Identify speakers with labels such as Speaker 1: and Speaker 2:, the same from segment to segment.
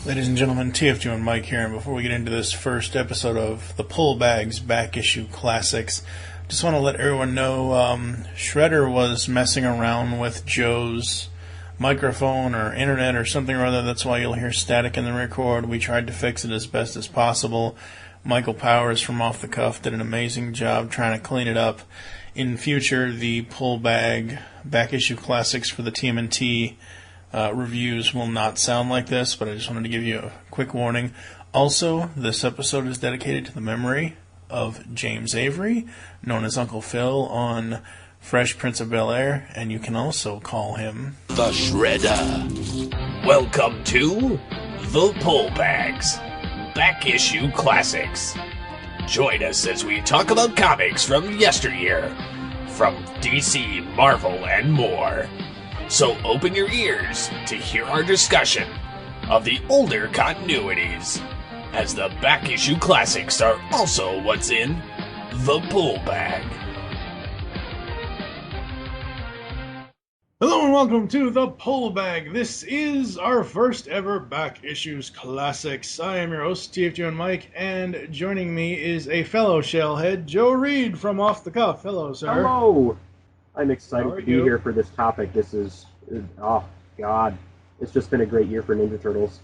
Speaker 1: Ladies and gentlemen, TFG and Mike here, and before we get into this first episode of the Pull Bags Back Issue Classics, just want to let everyone know Shredder was messing around with Joe's microphone or internet or something or other. That's why you'll hear static in the record. We tried to fix it as best as possible. Michael Powers from Off the Cuff did an amazing job trying to clean it up. In future, the Pull Bag Back Issue Classics for the TMNT reviews will not sound like this, but I just wanted to give you a quick warning. Also, this episode is dedicated to the memory of James Avery, known as Uncle Phil on Fresh Prince of Bel-Air, and you can also call him
Speaker 2: the Shredder. Welcome to the Pull Bags Back Issue Classics. Join us as we talk about comics from yesteryear, from DC, Marvel, and more. So open your ears to hear our discussion of the older continuities, as the back issue classics are also what's in the Pull Bag.
Speaker 1: Hello and welcome to the Pull Bag. This is our first ever Back Issues Classics. I am your host, TFG and Mike, and joining me is a fellow shellhead, Joe Reed from Off the Cuff. Hello, sir.
Speaker 3: Hello. I'm excited to be here for this topic. This is, oh God, it's just been a great year for Ninja Turtles.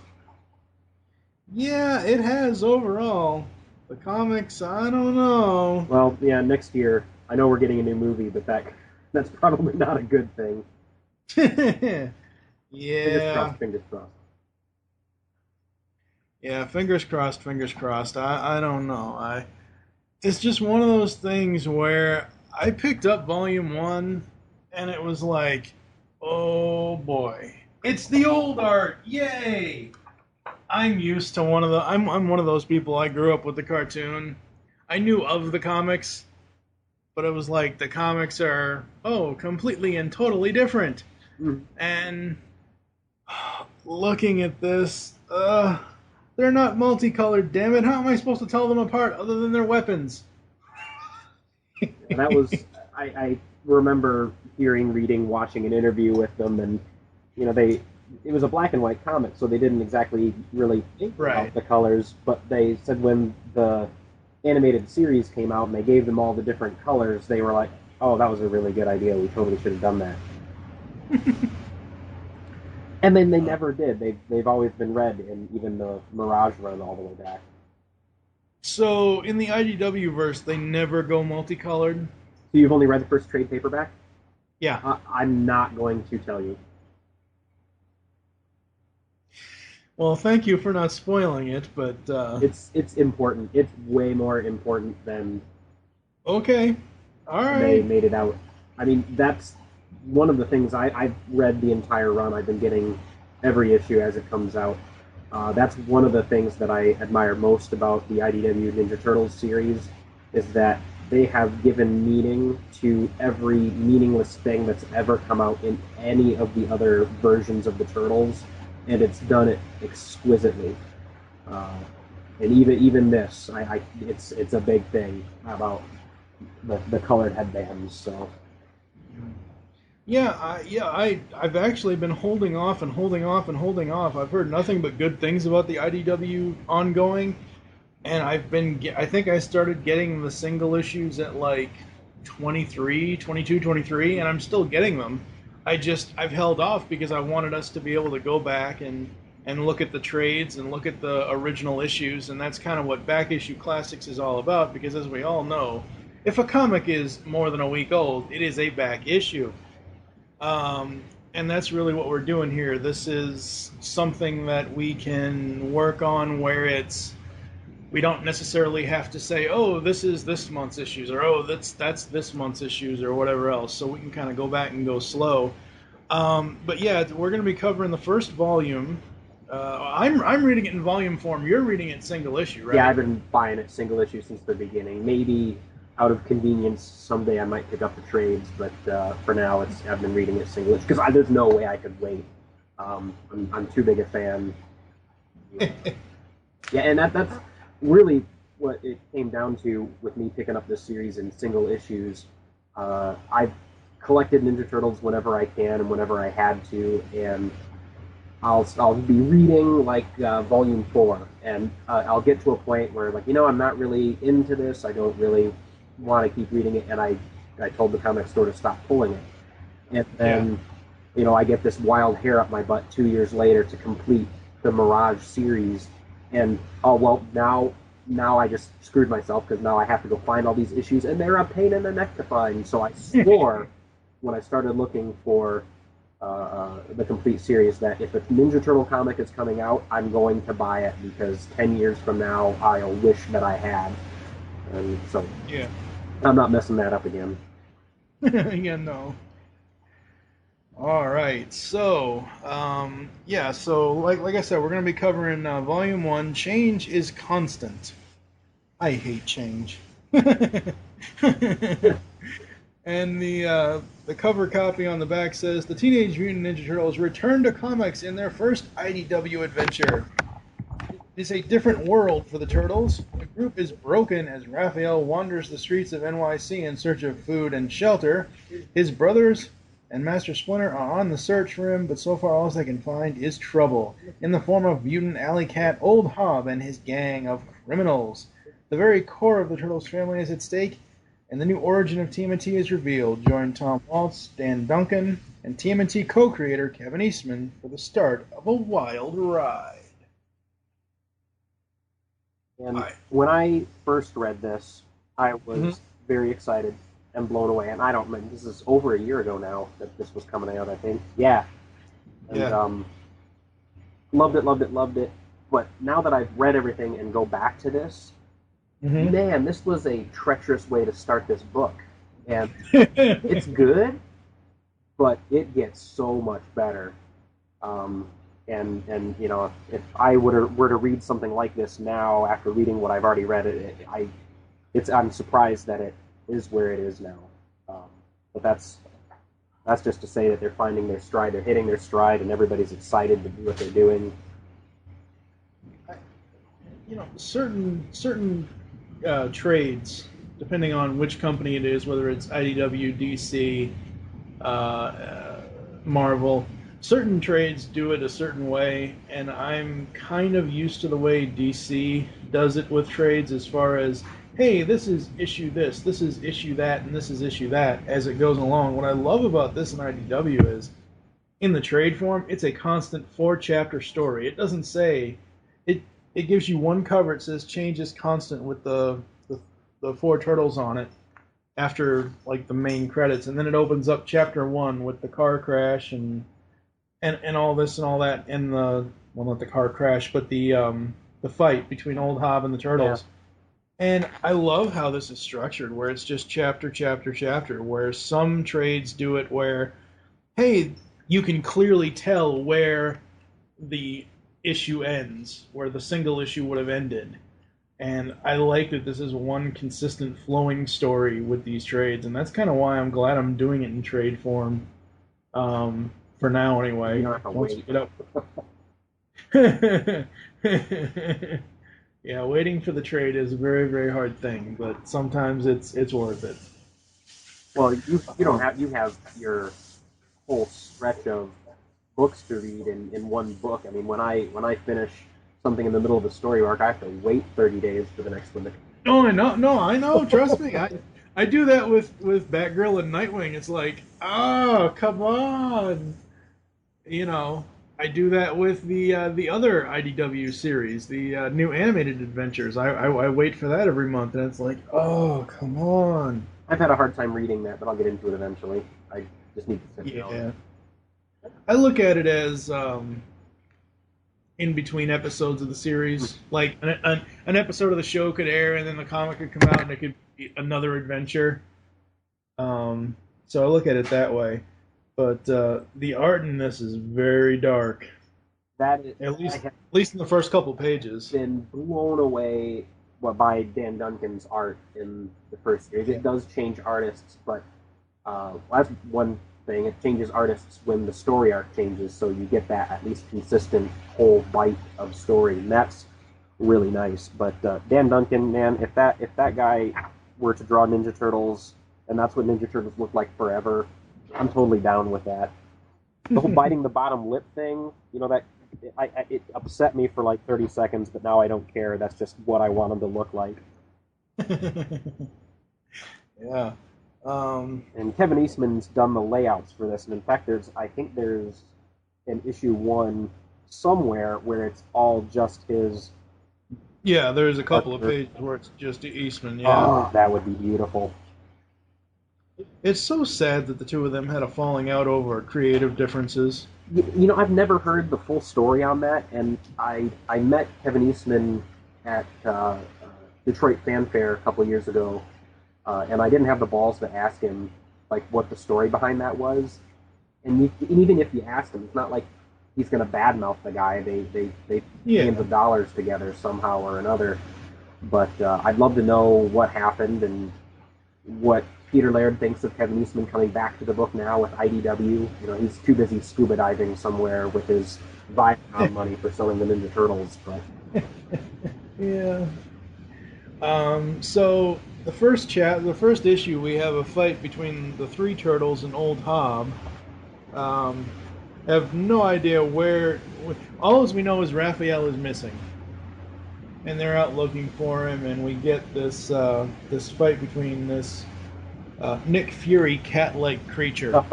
Speaker 1: Yeah, it has overall. The comics, I don't know.
Speaker 3: Well, yeah, next year, I know we're getting a new movie, but that's probably not a good thing.
Speaker 1: Yeah.
Speaker 3: Fingers crossed.
Speaker 1: Yeah, fingers crossed. I don't know. It's just one of those things where I picked up Volume 1, and it was like, oh boy. It's the old art! Yay! I'm used to I'm one of those people. I grew up with the cartoon. I knew of the comics, but it was like the comics are, completely and totally different. And looking at this, they're not multicolored, damn it. How am I supposed to tell them apart other than their weapons?
Speaker 3: That was, I remember reading, watching an interview with them, and, you know, it was a black and white comic, so they didn't exactly really think about the colors, but they said when the animated series came out and they gave them all the different colors, they were like, oh, that was a really good idea, we totally should have done that. And then they never did. They've always been red in even the Mirage run all the way back.
Speaker 1: So, in the IDW verse, they never go multicolored?
Speaker 3: So you've only read the first trade paperback?
Speaker 1: Yeah.
Speaker 3: I'm not going to tell you.
Speaker 1: Well, thank you for not spoiling it, but...
Speaker 3: It's important. It's way more important than...
Speaker 1: Okay. All right.
Speaker 3: They made it out. I mean, that's one of the things I've read the entire run. I've been getting every issue as it comes out. That's one of the things that I admire most about the IDW Ninja Turtles series, is that they have given meaning to every meaningless thing that's ever come out in any of the other versions of the Turtles, and it's done it exquisitely. And even this, it's a big thing about the colored headbands. So.
Speaker 1: I've actually been holding off. I've heard nothing but good things about the IDW ongoing, and I think I started getting the single issues at like 22, 23, and I'm still getting them. I've held off because I wanted us to be able to go back and look at the trades and look at the original issues, and that's kind of what Back Issue Classics is all about, because as we all know, if a comic is more than a week old, it is a back issue. And that's really what we're doing here. This is something that we can work on where we don't necessarily have to say, oh, this is this month's issues, or oh, that's this month's issues, or whatever else. So we can kind of go back and go slow. But yeah, we're going to be covering the first volume. I'm reading it in volume form. You're reading it single issue, right?
Speaker 3: Yeah, I've been buying it single issue since the beginning. Maybe out of convenience, someday I might pick up the trades, but for now, I've been reading it single issue because there's no way I could wait. I'm too big a fan. Yeah, and that's really what it came down to with me picking up this series in single issues. I've collected Ninja Turtles whenever I can and whenever I had to, and I'll be reading like volume 4, and I'll get to a point where like I'm not really into this. I don't really want to keep reading it, and I told the comic store to stop pulling it, and
Speaker 1: Yeah.
Speaker 3: then I get this wild hair up my butt 2 years later to complete the Mirage series, and oh well, now I just screwed myself because now I have to go find all these issues, and they're a pain in the neck to find. So I swore when I started looking for the complete series that if a Ninja Turtle comic is coming out, I'm going to buy it because 10 years from now, I'll wish that I had. And so
Speaker 1: Yeah.
Speaker 3: I'm not messing that up again.
Speaker 1: Yeah, no. All right. So, yeah. So, like I said, we're going to be covering Volume One. Change is constant. I hate change. And the cover copy on the back says the Teenage Mutant Ninja Turtles return to comics in their first IDW adventure. It is a different world for the Turtles. The group is broken as Raphael wanders the streets of NYC in search of food and shelter. His brothers and Master Splinter are on the search for him, but so far all they can find is trouble in the form of mutant alley cat Old Hob and his gang of criminals. The very core of the Turtles family is at stake, and the new origin of TMNT is revealed. Join Tom Waltz, Dan Duncan, and TMNT co-creator Kevin Eastman for the start of a wild ride.
Speaker 3: And when I first read this, I
Speaker 1: Mm-hmm.
Speaker 3: was very excited and blown away. And I don't remember, this is over a year ago now that this was coming out, I think. Yeah. And
Speaker 1: Yeah.
Speaker 3: loved it, loved it, loved it. But now that I've read everything and go back to this,
Speaker 1: Mm-hmm.
Speaker 3: man, this was a treacherous way to start this book. And it's good, but it gets so much better. And if I were to read something like this now after reading what I've already read, I'm surprised that it is where it is now. But that's just to say that they're finding their stride, they're hitting their stride, and everybody's excited to do what they're doing.
Speaker 1: Certain trades, depending on which company it is, whether it's IDW, DC, Marvel, certain trades do it a certain way, and I'm kind of used to the way DC does it with trades as far as, hey, this is issue this is issue that, and this is issue that as it goes along. What I love about this in IDW is, in the trade form, it's a constant 4-chapter story. It doesn't say, it gives you one cover. It says change is constant with the 4 turtles on it after like the main credits, and then it opens up chapter 1 with the car crash and all this and all that, and not the car crash, but the fight between Old Hob and the turtles. Yeah. And I love how this is structured, where it's just chapter, chapter, chapter, where some trades do it where, hey, you can clearly tell where the issue ends, where the single issue would have ended. And I like that this is one consistent flowing story with these trades, and that's kind of why I'm glad I'm doing it in trade form, for now anyway.
Speaker 3: You don't have to wait.
Speaker 1: Yeah, waiting for the trade is a very, very hard thing, but sometimes it's worth it.
Speaker 3: Well, you have your whole stretch of books to read in one book. I mean, when I finish something in the middle of the story arc, I have to wait 30 days for the next one to come.
Speaker 1: Oh, I know. No, I know. Trust me. I do that with Batgirl and Nightwing. It's like, oh, come on. I do that with the other IDW series, the new animated adventures. I wait for that every month, and it's like, oh, come on.
Speaker 3: I've had a hard time reading that, but I'll get into it eventually. I just need to sit down.
Speaker 1: Yeah. I look at it as in between episodes of the series. Like an episode of the show could air, and then the comic could come out, and it could be another adventure. So I look at it that way. But the art in this is very dark.
Speaker 3: That is,
Speaker 1: at least in the first couple pages.
Speaker 3: Been blown away by Dan Duncan's art in the first series. It does change artists, but that's one thing. It changes artists when the story arc changes, so you get that at least consistent whole bite of story, and that's really nice. But Dan Duncan, man, if that guy were to draw Ninja Turtles, and that's what Ninja Turtles looked like forever, I'm totally down with that. The whole biting the bottom lip thing, that it upset me for like 30 seconds, but now I don't care. That's just what I want him to look like.
Speaker 1: Yeah.
Speaker 3: And Kevin Eastman's done the layouts for this, and in fact, I think there's an issue 1 somewhere where it's all just his.
Speaker 1: Yeah, there's a couple of
Speaker 3: artwork.
Speaker 1: pages where it's just Eastman, yeah.
Speaker 3: Oh, that would be beautiful.
Speaker 1: It's so sad that the two of them had a falling out over creative differences.
Speaker 3: I've never heard the full story on that, and I met Kevin Eastman at Detroit Fan Fair a couple of years ago, and I didn't have the balls to ask him like what the story behind that was. And even if you asked him, it's not like he's going to badmouth the guy. They millions of dollars together somehow or another. But I'd love to know what happened and what Peter Laird thinks of Kevin Eastman coming back to the book now with IDW. He's too busy scuba diving somewhere with his Viacom money for selling the Ninja Turtles. But
Speaker 1: yeah. So the first issue, we have a fight between the 3 turtles and Old Hob. Have no idea where. All as we know is Raphael is missing, and they're out looking for him. And we get this fight between this Nick Fury cat-like creature.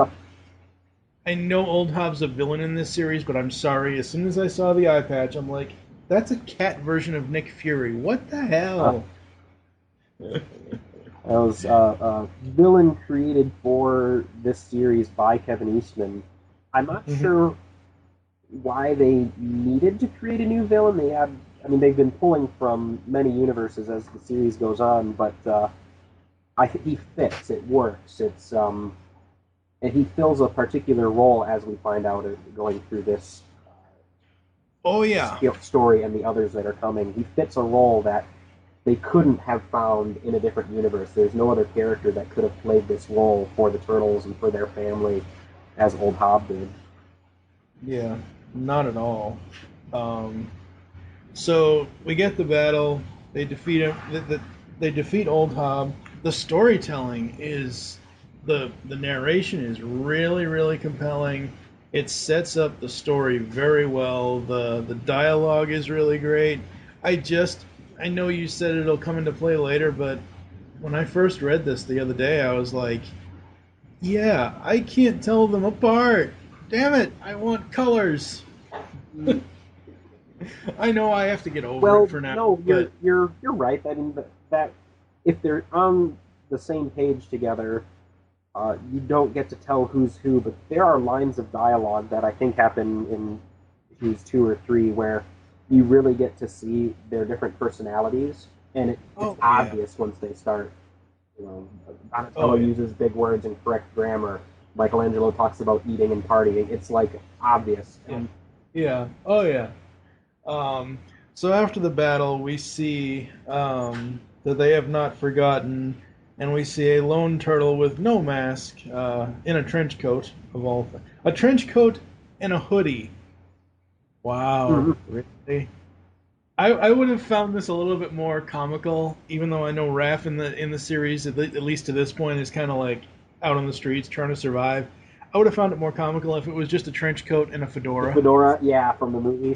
Speaker 1: I know Old Hob's a villain in this series, but I'm sorry. As soon as I saw the eye patch, I'm like, that's a cat version of Nick Fury. What the hell?
Speaker 3: That was a villain created for this series by Kevin Eastman. I'm not sure why they needed to create a new villain. They've been pulling from many universes as the series goes on, but I think he fits. It works. And he fills a particular role, as we find out going through this. Story and the others that are coming. He fits a role that they couldn't have found in a different universe. There's no other character that could have played this role for the Turtles and for their family as Old Hob did.
Speaker 1: Yeah, not at all. So we get the battle. They defeat him. They defeat Old Hob. The storytelling is the narration is really, really compelling. It sets up the story very well. The dialogue is really great. I know you said it'll come into play later, but when I first read this the other day, I was like, yeah, I can't tell them apart. Damn it, I want colors. I know I have to get over it for now.
Speaker 3: No, you're right. I mean, that if they're on the same page together, you don't get to tell who's who, but there are lines of dialogue that I think happen in issues 2 or 3 where you really get to see their different personalities, and it's obvious once they start. Donatello uses big words and correct grammar. Michelangelo talks about eating and partying. It's like obvious.
Speaker 1: Yeah. Oh yeah. So after the battle, we see that they have not forgotten, and we see a lone turtle with no mask in a trench coat of all things. A trench coat and a hoodie. Wow, really? I would have found this a little bit more comical, even though I know Raph in the series, at least to this point, is kind of like out on the streets trying to survive. I would have found it more comical if it was just a trench coat and a fedora.
Speaker 3: The fedora, yeah, from the movie.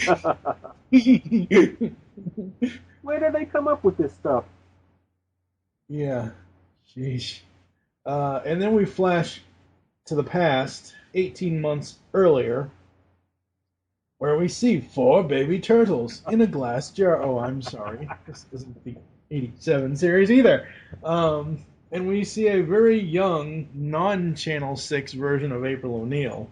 Speaker 3: Where did they come up with this stuff?
Speaker 1: Yeah, sheesh. And then we flash to the past, 18 months earlier, where we see 4 baby turtles in a glass jar. Oh, I'm sorry. This isn't the 87 series either. And we see a very young, non-Channel 6 version of April O'Neil.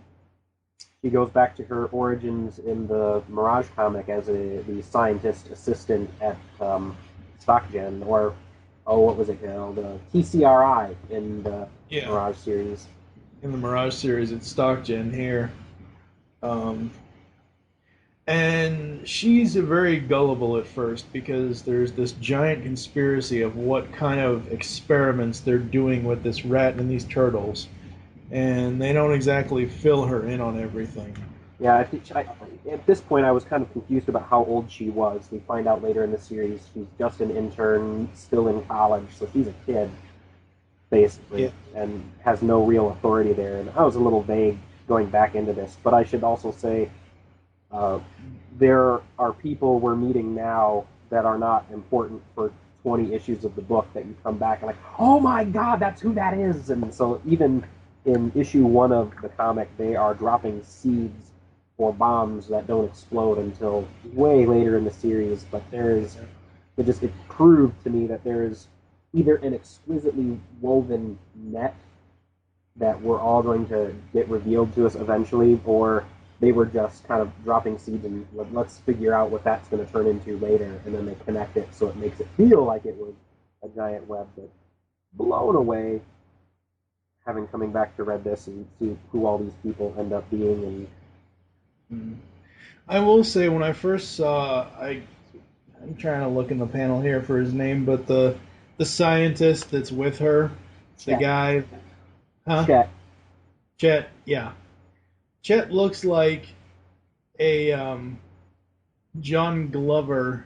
Speaker 3: She goes back to her origins in the Mirage comic as the scientist assistant at StockGen, or, what was it called? TCRI in the Mirage series.
Speaker 1: In the Mirage series, it's StockGen here. And she's very gullible at first because there's this giant conspiracy of what kind of experiments they're doing with this rat and these turtles. And they don't exactly fill her in on everything.
Speaker 3: Yeah, at this point I was kind of confused about how old she was. We find out later in the series she's just an intern, still in college, so she's a kid, basically, and has no real authority there. And I was a little vague going back into this. But I should also say uh, there are people we're meeting now that are not important for 20 issues of the book that you come back and like, oh my god, that's who that is. And so even in issue 1 of the comic, they are dropping seeds or bombs that don't explode until way later in the series. But it proved to me that there is either an exquisitely woven net that we're all going to get revealed to us eventually, or they were just kind of dropping seeds and let's figure out what that's going to turn into later, and then they connect it so it makes it feel like it was a giant web. But blown away having coming back to read this and see who all these people end up being. And
Speaker 1: I will say when I first saw, I'm trying to look in the panel here for his name, but the scientist that's with her, the
Speaker 3: Chet.
Speaker 1: guy, huh? Chet, yeah. Chet looks like a John Glover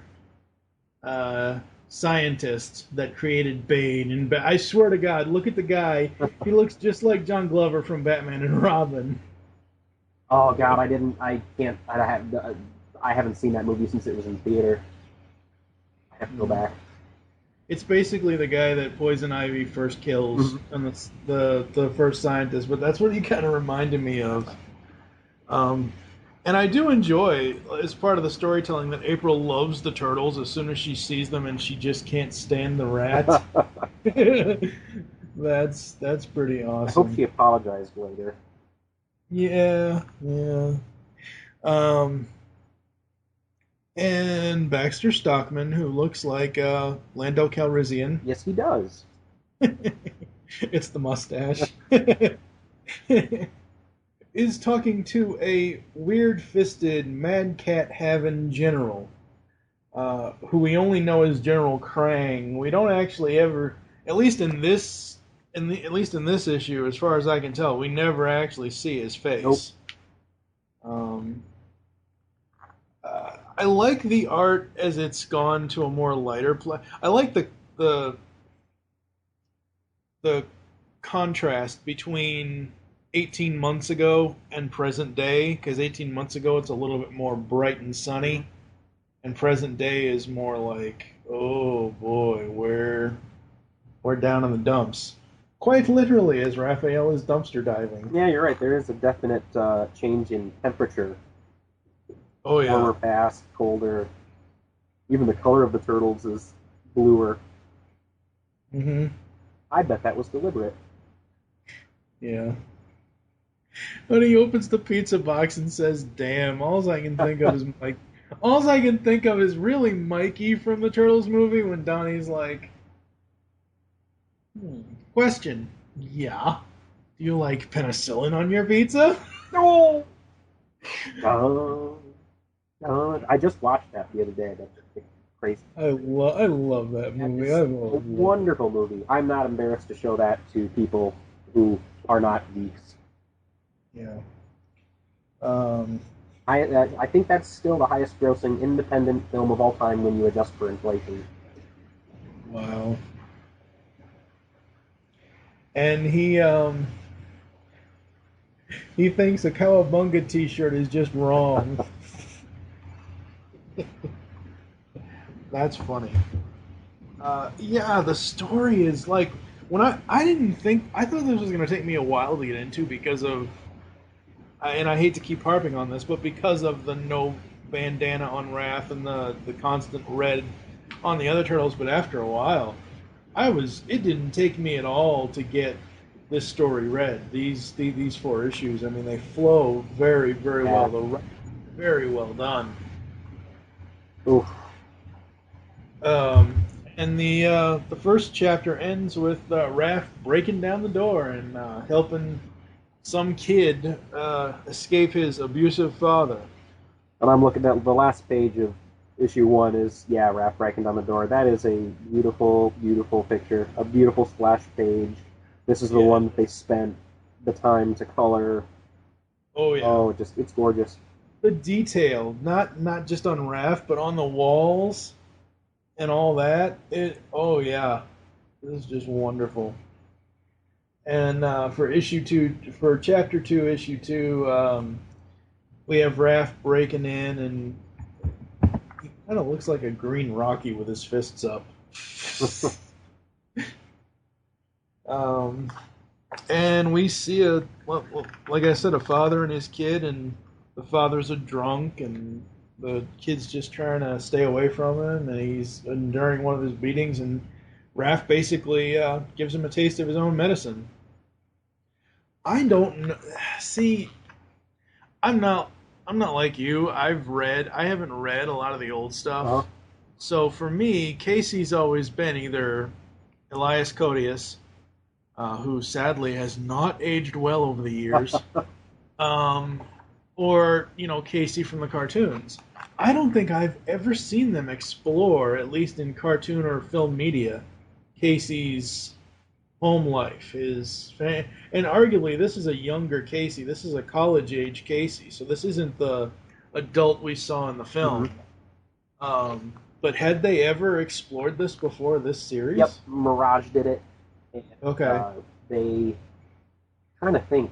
Speaker 1: scientist that created Bane. And I swear to God, look at the guy. He looks just like John Glover from Batman and Robin.
Speaker 3: Oh God, I haven't seen that movie since it was in theater. I have to go back.
Speaker 1: It's basically the guy that Poison Ivy first kills, and it's the first scientist. But that's what he kind of reminded me of. And I do enjoy, as part of the storytelling, that April loves the turtles as soon as she sees them, and she just can't stand the rats. That's pretty awesome.
Speaker 3: I hope she apologized later.
Speaker 1: Yeah. And Baxter Stockman, who looks like Lando Calrissian.
Speaker 3: Yes, he does.
Speaker 1: It's the mustache. Is talking to a weird-fisted, mad cat-having general, who we only know as General Krang. We don't actually ever, at least in this issue, as far as I can tell, we never actually see his face. Nope. I like the art as it's gone to a more lighter play. I like the contrast between 18 months ago and present day, because 18 months ago it's a little bit more bright and sunny, and present day is more like, oh boy, we're down in the dumps. Quite literally, as Raphael is dumpster diving.
Speaker 3: Yeah, you're right. There is a definite change in temperature.
Speaker 1: Oh yeah.
Speaker 3: Warmer past, colder. Even the color of the turtles is bluer.
Speaker 1: Mm-hmm.
Speaker 3: I bet that was deliberate.
Speaker 1: Yeah. When he opens the pizza box and says, "Damn," all I can think of is Mike. All I can think of is really Mikey from the Turtles movie when Donnie's like, question, yeah, do you like penicillin on your pizza?
Speaker 3: No. I just watched that the other day. That's crazy.
Speaker 1: I love that movie.
Speaker 3: It's a wonderful movie. I'm not embarrassed to show that to people who are not geeks.
Speaker 1: Yeah.
Speaker 3: I think that's still the highest grossing independent film of all time when you adjust for inflation.
Speaker 1: Wow. And he thinks a Cowabunga t-shirt is just wrong. That's funny. Yeah, the story is like, when I thought this was going to take me a while to get into because of, and I hate to keep harping on this, but because of the no bandana on Raph and the constant red on the other turtles. But after a while, it didn't take me at all to get this story read. These 4 issues, I mean, they flow very, very well. They're very well done.
Speaker 3: Oof.
Speaker 1: And the first chapter ends with Raph breaking down the door and helping some kid escape his abusive father.
Speaker 3: And I'm looking at the last page of issue 1 is, Raph breaking down the door. That is a beautiful, beautiful picture. A beautiful splash page. This is the one that they spent the time to color.
Speaker 1: Oh, yeah.
Speaker 3: Oh, it's gorgeous.
Speaker 1: The detail, not just on Raph, but on the walls and all that. Oh, yeah. This is just wonderful. And for chapter two, issue two, we have Raph breaking in, and he kind of looks like a green Rocky with his fists up. um, and we see like I said, a father and his kid, and the father's a drunk, and the kid's just trying to stay away from him, and he's enduring one of his beatings, and Raph basically gives him a taste of his own medicine. I don't know. See, I'm not. I'm not like you. I haven't read a lot of the old
Speaker 3: Uh-huh.
Speaker 1: stuff. So for me, Casey's always been either Elias Codius, who sadly has not aged well over the years, um, or Casey from the cartoons. I don't think I've ever seen them explore, at least in cartoon or film media, Casey's home life. And arguably this is a younger Casey. This is a college age Casey. So this isn't the adult we saw in the
Speaker 3: Hmm.
Speaker 1: film. But had they ever explored this before this
Speaker 3: Yep,
Speaker 1: series?
Speaker 3: Mirage did it. And,
Speaker 1: Okay.
Speaker 3: they trying to think.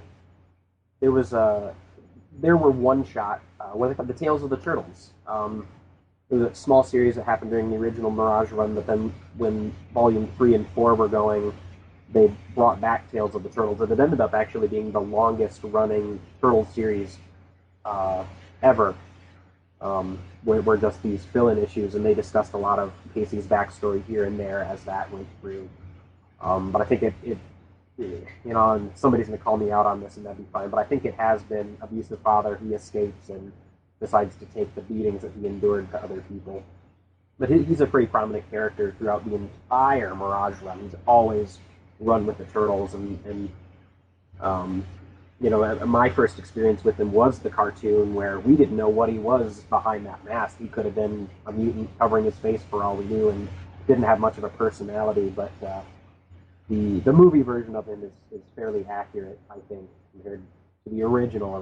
Speaker 3: There was a there were one shot what they called the Tales of the Turtles. It was a small series that happened during the original Mirage run, but then when Volume 3 and 4 were going, they brought back Tales of the Turtles, and it ended up actually being the longest running Turtles series uh, ever. Were just these fill-in issues, and they discussed a lot of Casey's backstory here and there as that went through. But I think and somebody's going to call me out on this, and that'd be fine. But I think it has been abusive father. He escapes and decides to take the beatings that he endured to other people. But he's a pretty prominent character throughout the entire Mirage run. He's always run with the Turtles, and um, my first experience with him was the cartoon where we didn't know what he was behind that mask. He could have been a mutant covering his face for all we knew, and didn't have much of a personality. But the movie version of him is fairly accurate, I think, compared to the original.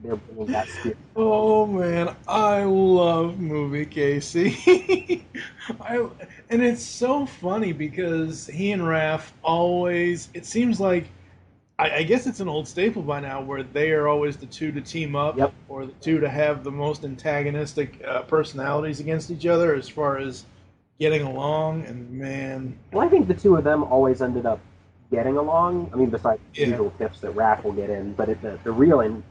Speaker 3: They're bringing that spirit along.
Speaker 1: Oh man, I love movie Casey. I and it's so funny because he and Raph always. It seems like I guess it's an old staple by now where they are always the two to team up
Speaker 3: Yep.
Speaker 1: or the two to have the most antagonistic personalities against each other as far as getting along. And man,
Speaker 3: Well, I think the two of them always ended up getting along. I mean, besides the
Speaker 1: yeah,
Speaker 3: usual tips that Raph will get in, but the real and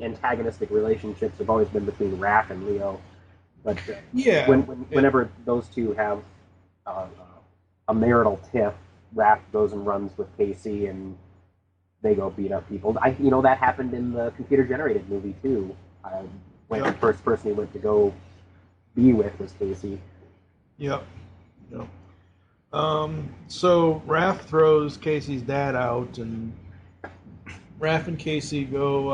Speaker 3: antagonistic relationships have always been between Raph and Leo. But
Speaker 1: yeah, yeah.
Speaker 3: whenever those two have uh, a marital tiff, Raph goes and runs with Casey, and they go beat up people. That happened in the computer generated movie too. When the
Speaker 1: Yep,
Speaker 3: first person he went to go be with was Casey.
Speaker 1: yep, yep. So Raph throws Casey's dad out, and Raph and Casey go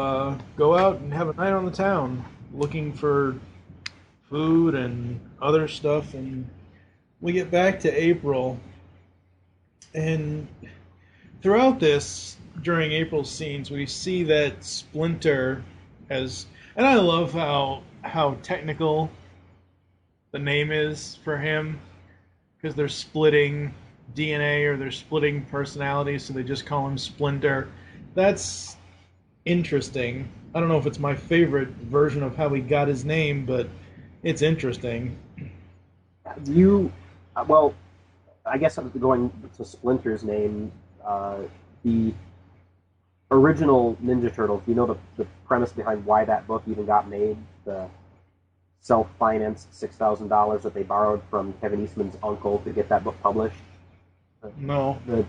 Speaker 1: out and have a night on the town, looking for food and other stuff. And we get back to April, and throughout this, during April's scenes, we see that Splinter has, and I love how technical the name is for him because they're splitting DNA or they're splitting personalities, so they just call him Splinter. That's interesting. I don't know if it's my favorite version of how he got his name, but it's interesting.
Speaker 3: You, well, I guess I'm going to Splinter's name. The original Ninja Turtles. You know the premise behind why that book even got made? The self-financed $6,000 that they borrowed from Kevin Eastman's uncle to get that book published.
Speaker 1: No.
Speaker 3: The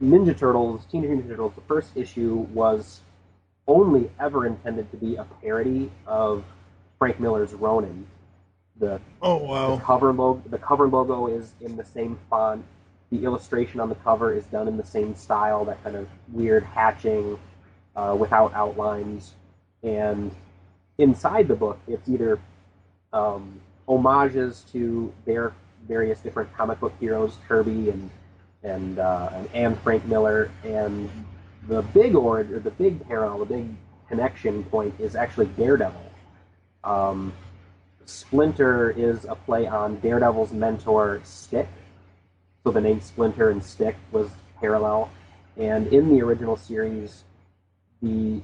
Speaker 3: Ninja Turtles, Teenage Ninja Turtles, the first issue was only ever intended to be a parody of Frank Miller's Ronin. The
Speaker 1: Oh
Speaker 3: the
Speaker 1: wow.
Speaker 3: cover logo is in the same font. The illustration on the cover is done in the same style, that kind of weird hatching without outlines. And inside the book, it's either homages to their various different comic book heroes, Kirby and Frank Miller, and the big parallel, the big connection point is actually Daredevil. Splinter is a play on Daredevil's mentor Stick, So the name Splinter and Stick was parallel. And in the original series, the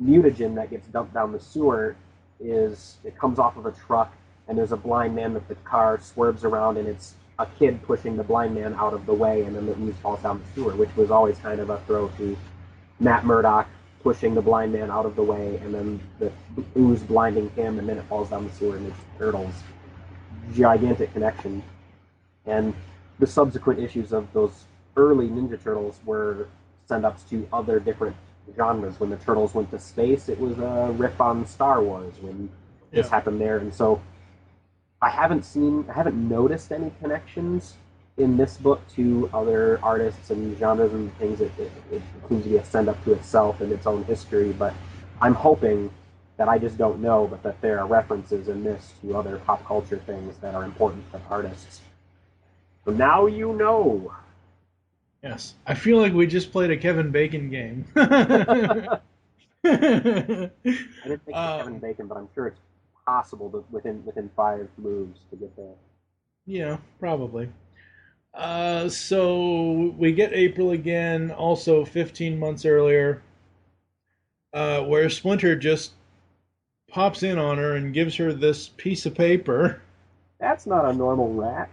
Speaker 3: mutagen that gets dumped down the sewer it comes off of a truck, and there's a blind man that the car swerves around, and it's a kid pushing the blind man out of the way, and then the ooze falls down the sewer, which was always kind of a throw to Matt Murdock pushing the blind man out of the way, and then the ooze blinding him, and then it falls down the sewer, and it's Turtles. Gigantic connection. And the subsequent issues of those early Ninja Turtles were send-ups to other different genres. When the Turtles went to space, it was a riff on Star Wars when this happened there. And so I haven't noticed any connections in this book to other artists and genres and things. It seems to be a send-up to itself and its own history, but I'm hoping that I just don't know, but that there are references in this to other pop culture things that are important to artists. So now you know.
Speaker 1: Yes. I feel like we just played a Kevin Bacon game.
Speaker 3: I didn't think of Kevin Bacon, but I'm sure it's possible to, within 5 moves to get there.
Speaker 1: Yeah, probably. So we get April again, also 15 months earlier, where Splinter just pops in on her and gives her this piece of paper.
Speaker 3: That's not a normal rat.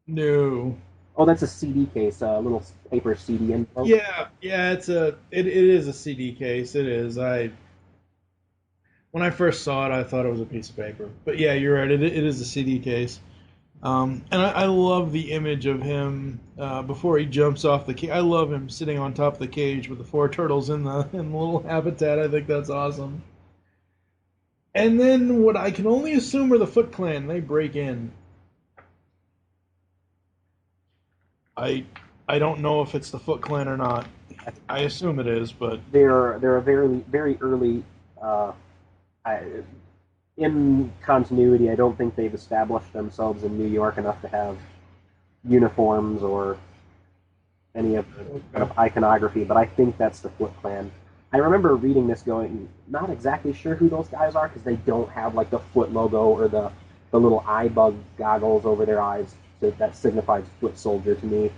Speaker 1: No.
Speaker 3: Oh, that's a CD case, a little paper CD info.
Speaker 1: Yeah, it is a CD case. It is. When I first saw it, I thought it was a piece of paper. But yeah, you're right. It is a CD case. And I love the image of him before he jumps off the cage. I love him sitting on top of the cage with the 4 turtles in the little habitat. I think that's awesome. And then what I can only assume are the Foot Clan. They break in. I don't know if it's the Foot Clan or not. I assume it is, but
Speaker 3: They're a very early. In continuity, I don't think they've established themselves in New York enough to have uniforms or any of the kind of iconography, but I think that's the Foot Clan. I remember reading this going, not exactly sure who those guys are because they don't have like the Foot logo or the little eye bug goggles over their eyes that signifies Foot Soldier to me.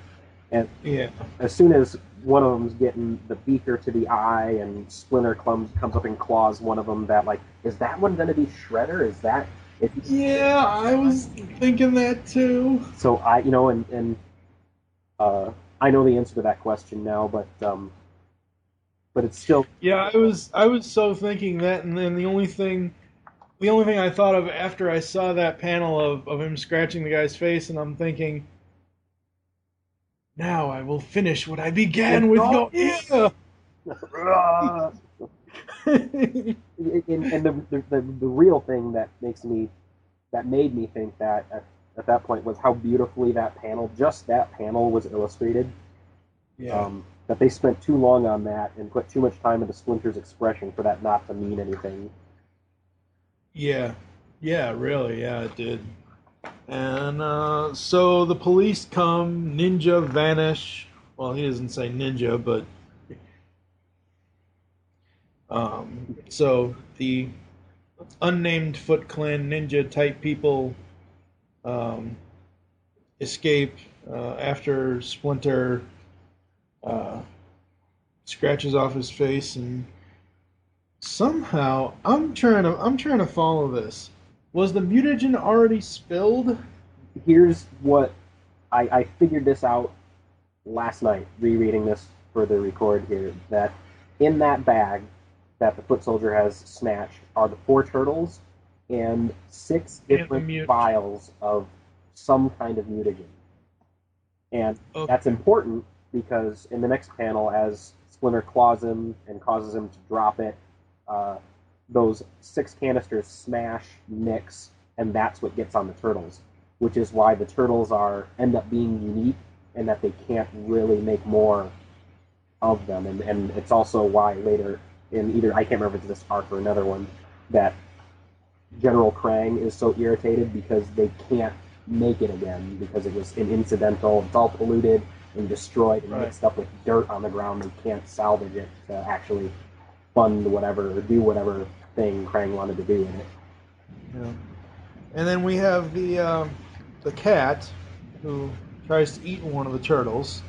Speaker 3: And
Speaker 1: yeah.
Speaker 3: as soon as one of them's getting the beaker to the eye and Splinter comes up and claws one of them, that like, is that one going to be Shredder? Is that...
Speaker 1: Yeah, I was thinking that too.
Speaker 3: So I know the answer to that question now, but it's still...
Speaker 1: Yeah, I was so thinking that, and then the only thing I thought of after I saw that panel of him scratching the guy's face, and I'm thinking, now I will finish what I began with your ear.
Speaker 3: And the real thing that made me think that at that point was how beautifully that panel was illustrated.
Speaker 1: Yeah.
Speaker 3: That they spent too long on that and put too much time into Splinter's expression for that not to mean anything.
Speaker 1: Yeah. Yeah, really, yeah, it did. And so the police come, Ninja vanish. Well, he doesn't say ninja, but so the unnamed Foot Clan ninja type people escape after Splinter scratches off his face, and somehow I'm trying to follow this. Was the mutagen already spilled?
Speaker 3: Here's what I figured this out last night, rereading this for the record here, that in that bag that the Foot Soldier has snatched are the 4 turtles and 6 different vials of some kind of mutagen. And that's important because in the next panel, as Splinter claws him and causes him to drop it, those 6 canisters smash, mix, and that's what gets on the turtles, which is why the turtles end up being unique and that they can't really make more of them. And it's also why later in either, I can't remember if it's this arc or another one, that General Krang is so irritated because they can't make it again because it was an incidental, it's all polluted and destroyed and mixed up with dirt on the ground. They can't salvage it to actually fund whatever or do whatever thing Krang wanted to do in it.
Speaker 1: Yeah. And then we have the cat who tries to eat one of the turtles.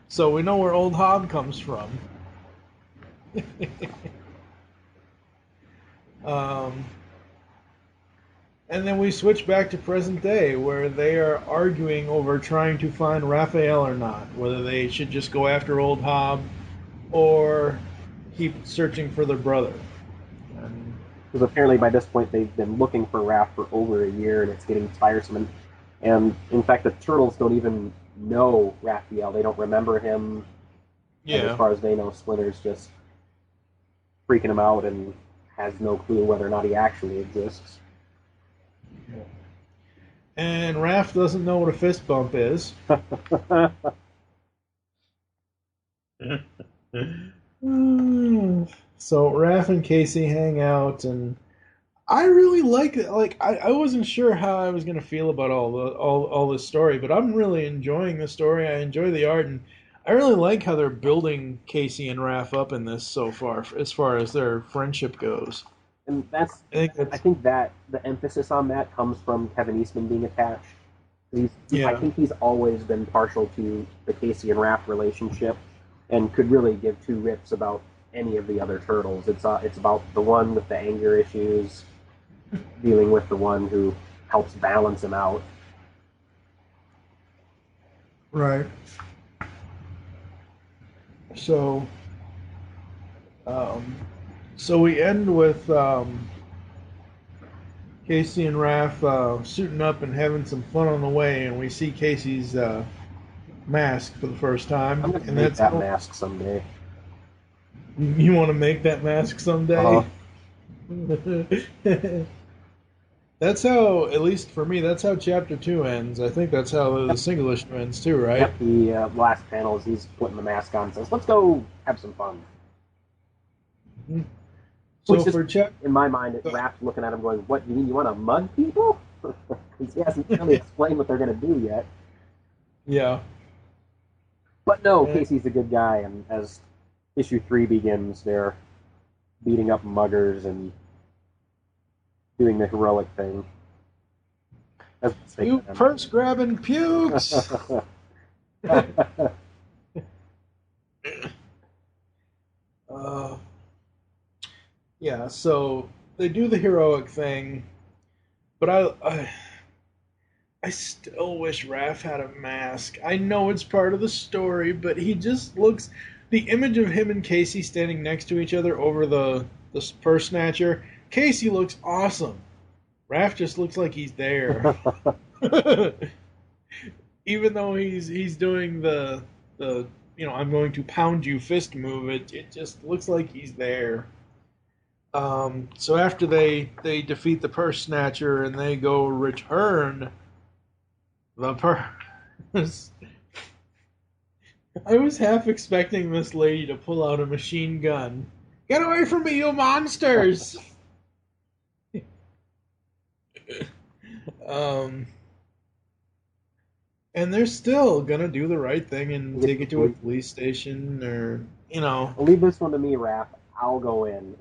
Speaker 1: So we know where Old Hob comes from. um, and then we switch back to present day, where they are arguing over trying to find Raphael or not, whether they should just go after Old Hob or keep searching for their brother.
Speaker 3: Because apparently by this point they've been looking for Raph for over a year, and it's getting tiresome. And in fact, the turtles don't even know Raphael. They don't remember him.
Speaker 1: Yeah.
Speaker 3: And as far as they know, Splinter's just freaking him out and has no clue whether or not he actually exists.
Speaker 1: And Raph doesn't know what a fist bump is. So Raph and Casey hang out, and I really like it. Like I wasn't sure how I was gonna feel about all this story, but I'm really enjoying the story. I enjoy the art, and I really like how they're building Casey and Raph up in this so far as their friendship goes.
Speaker 3: And I think that the emphasis on that comes from Kevin Eastman being attached. I think he's always been partial to the Casey and Raph relationship, and could really give two rips about any of the other turtles. It's about the one with the anger issues dealing with the one who helps balance him out.
Speaker 1: Right. So, so we end with Casey and Raph suiting up and having some fun on the way, and we see Casey's mask for the first time.
Speaker 3: I'm gonna make that mask someday.
Speaker 1: You want to make that mask someday?
Speaker 3: Uh-huh.
Speaker 1: That's how, at least for me, that's how Chapter 2 ends. I think that's how the single issue ends too, right?
Speaker 3: Yep, the last panel is he's putting the mask on and says, "Let's go have some fun."
Speaker 1: Mm-hmm. So
Speaker 3: for in my mind, Raph's looking at him going, "What, you mean you want to mug people?" Because he hasn't really explained what they're going to do yet.
Speaker 1: Yeah.
Speaker 3: But no, Casey's a good guy, and as issue 3 begins, they're beating up muggers and doing the heroic thing.
Speaker 1: You purse-grabbing pukes! Yeah, so they do the heroic thing, but I still wish Raph had a mask. I know it's part of the story, but he just looks... The image of him and Casey standing next to each other over the purse snatcher, Casey looks awesome. Raph just looks like he's there. Even though he's doing the I'm going to pound you fist move, it just looks like he's there. So after they defeat the purse snatcher and they go return the purse, I was half expecting this lady to pull out a machine gun. Get away from me, you monsters! And they're still gonna do the right thing and take it to a police station, or
Speaker 3: leave this one to me, Raph. I'll go in.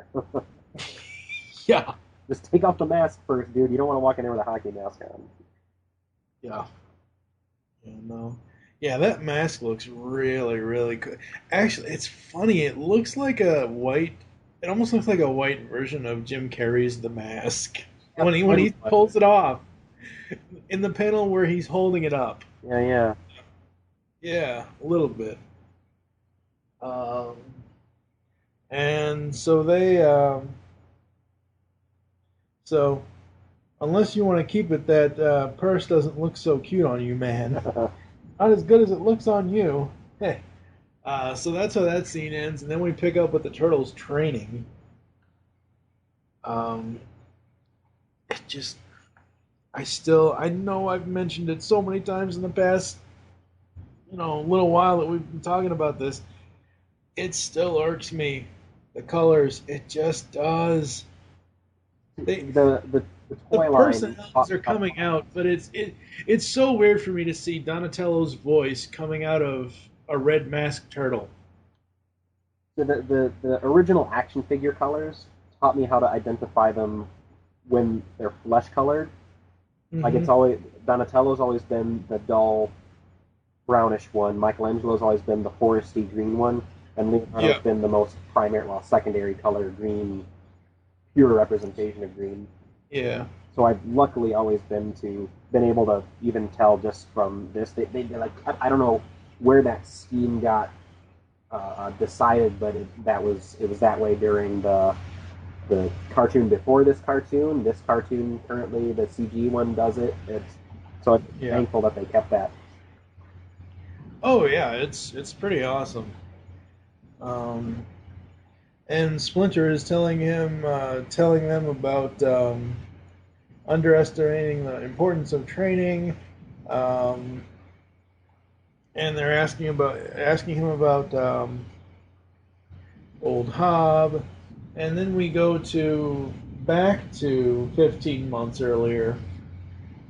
Speaker 1: Yeah.
Speaker 3: Just take off the mask first, dude. You don't want to walk in there with a hockey mask on.
Speaker 1: Yeah. No. Yeah, that mask looks really, really good. Actually, it's funny. It looks like a white. It almost looks like a white version of Jim Carrey's The Mask when he pulls it off in the panel where he's holding it up.
Speaker 3: Yeah.
Speaker 1: Yeah, a little bit. And so they. So, unless you want to keep it, that purse doesn't look so cute on you, man. Not as good as it looks on you. So that's how that scene ends, and then we pick up with the turtles training. It just, I know I've mentioned it so many times in the past, little while that we've been talking about this. It still irks me. The colors, it just does.
Speaker 3: The
Speaker 1: personalities are coming out, but it's so weird for me to see Donatello's voice coming out of a red masked turtle.
Speaker 3: The original action figure colors taught me how to identify them when they're flesh colored. Like
Speaker 1: Hmm.
Speaker 3: it's always Donatello's always been the dull brownish one. Michelangelo's always been the foresty green one, and Leonardo's
Speaker 1: Yeah.
Speaker 3: been the most primary, well, secondary color green, pure representation of green.
Speaker 1: Yeah.
Speaker 3: So I've luckily always been able to even tell just from this. They like I don't know where that scheme got decided, but it was that way during the cartoon before this cartoon. This cartoon currently, the CG one does it. It's so I'm
Speaker 1: Yeah.
Speaker 3: thankful that they kept that.
Speaker 1: Oh yeah, it's pretty awesome. Um, and Splinter is telling them about underestimating the importance of training, um, and they're asking him about old Hob, and then we go to back to 15 months earlier,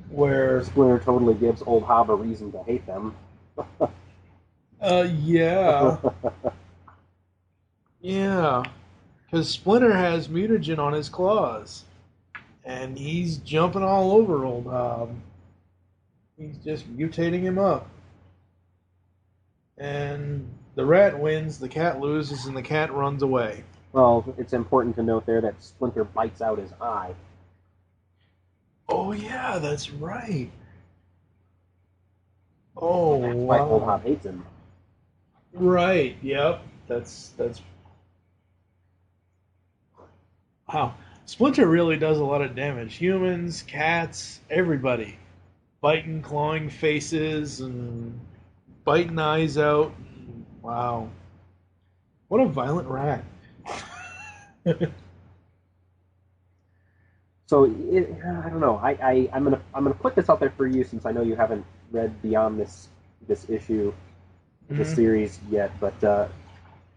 Speaker 1: where
Speaker 3: Splinter totally gives old Hob a reason to hate them.
Speaker 1: yeah, yeah, because Splinter has mutagen on his claws, and he's jumping all over old Hob. He's just mutating him up. And the rat wins, the cat loses, and the cat runs away.
Speaker 3: Well, it's important to note there that Splinter bites out his eye.
Speaker 1: Oh yeah, that's right.
Speaker 3: So
Speaker 1: Oh
Speaker 3: that's why old
Speaker 1: wow.
Speaker 3: Hob hates him.
Speaker 1: Right. Yep. That's wow. Splinter really does a lot of damage. Humans, cats, everybody. Biting, clawing faces and biting eyes out. Wow. What a violent rat.
Speaker 3: So I don't know. I'm gonna put this out there for you since I know you haven't read beyond this issue, this
Speaker 1: Mhm.
Speaker 3: series yet. But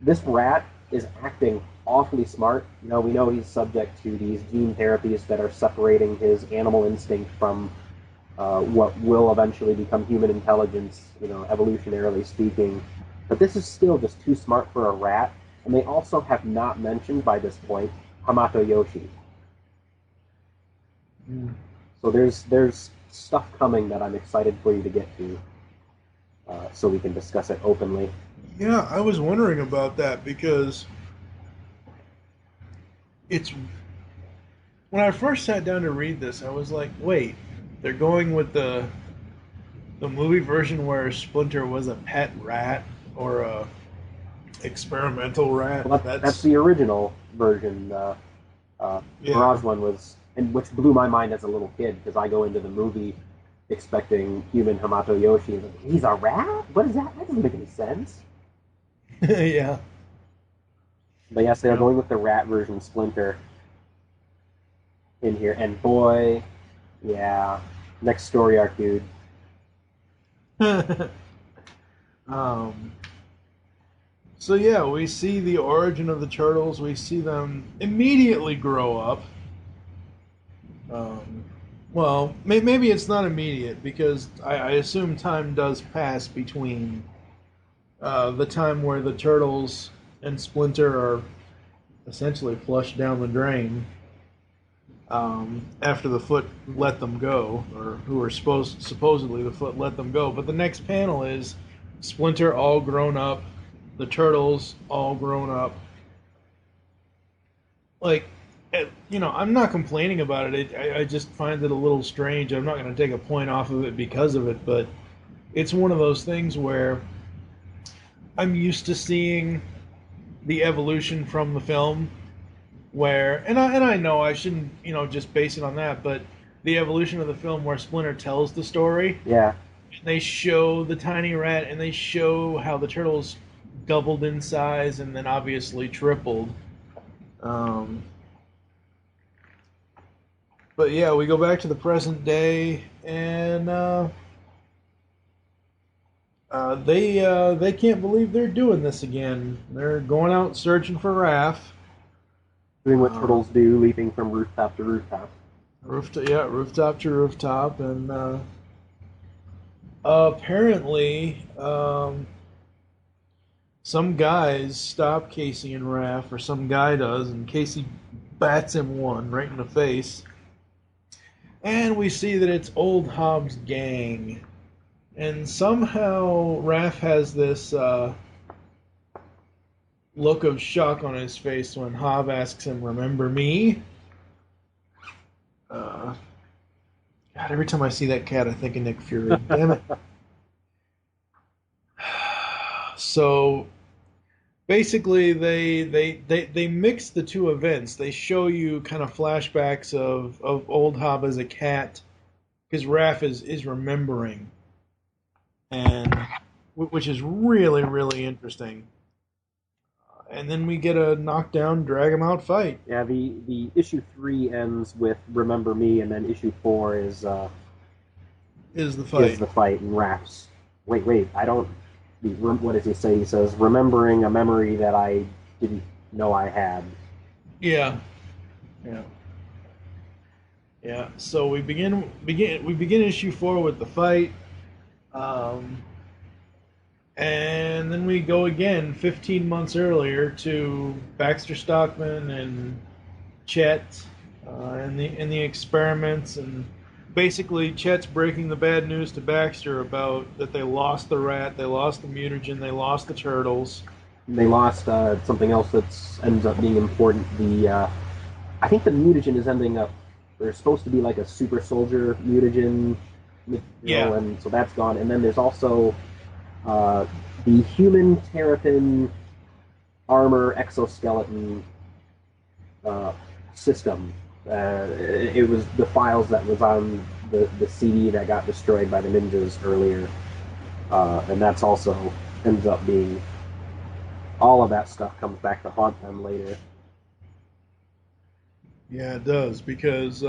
Speaker 3: this rat is acting awfully smart. We know he's subject to these gene therapies that are separating his animal instinct from what will eventually become human intelligence. Evolutionarily speaking. But this is still just too smart for a rat. And they also have not mentioned by this point Hamato Yoshi. So there's stuff coming that I'm excited for you to get to, so we can discuss it openly.
Speaker 1: Yeah, I was wondering about that because it's when I first sat down to read this, I was like, wait, they're going with the movie version where Splinter was a pet rat or a experimental rat.
Speaker 3: Well, that's
Speaker 1: That's
Speaker 3: the original version.
Speaker 1: yeah,
Speaker 3: Mirage one was, and which blew my mind as a little kid because I go into the movie expecting human Hamato Yoshi. And he's a rat? What is that? That doesn't make any sense.
Speaker 1: yeah,
Speaker 3: But yes, they're
Speaker 1: yeah.
Speaker 3: going with the rat version Splinter in here, and boy, yeah, next story arc, dude.
Speaker 1: um, so yeah, we see the origin of the turtles. We see them immediately grow up. Um, well, maybe it's not immediate because I assume time does pass between the time where the turtles and Splinter are essentially flushed down the drain after the Foot let them go, or who are supposedly the Foot let them go. But the next panel is Splinter all grown up, the turtles all grown up. Like, I'm not complaining about it. I just find it a little strange. I'm not going to take a point off of it because of it, but it's one of those things where I'm used to seeing the evolution from the film where and I know I shouldn't just base it on that, but the evolution of the film where Splinter tells the story,
Speaker 3: Yeah.
Speaker 1: and they show the tiny rat and they show how the turtles doubled in size and then obviously tripled. Um, but yeah, we go back to the present day, and they can't believe they're doing this again. They're going out searching for Raph.
Speaker 3: Doing what
Speaker 1: Um,
Speaker 3: turtles do, leaping from rooftop to rooftop.
Speaker 1: rooftop to rooftop, and apparently, some guys stop Casey and Raph, or some guy does, and Casey bats him one right in the face. And we see that it's Old Hobbs' gang. And somehow Raph has this look of shock on his face when Hobb asks him, "Remember me?" Uh, God, every time I see that cat, I think of Nick Fury. Damn it. So basically, they mix the two events. They show you kind of flashbacks of old Hobb as a cat, because Raph is remembering, and which is really really interesting. And then we get a knockdown, drag him out fight.
Speaker 3: Yeah, the issue 3 ends with "Remember Me," and then issue 4
Speaker 1: Is the
Speaker 3: is
Speaker 1: fight?
Speaker 3: the fight, and Raph's, wait, I don't. What does he say? He says, "Remembering a memory that I didn't know I had."
Speaker 1: Yeah, yeah, yeah. So we begin issue 4 with the fight. Um, And then we go again 15 months earlier to Baxter Stockman and Chet and the experiments, and basically Chet's breaking the bad news to Baxter about that they lost the rat, they lost the mutagen, they lost the turtles.
Speaker 3: They lost something else that's ends up being important. I think the mutagen is ending up. There's supposed to be like a super soldier mutagen material,
Speaker 1: Yeah,
Speaker 3: and so that's gone. And then there's also uh, the human terrapin armor exoskeleton uh, system. It was the files that was on the CD that got destroyed by the ninjas earlier, and that's also ends up being all of that stuff comes back to haunt them later.
Speaker 1: yeah, it does because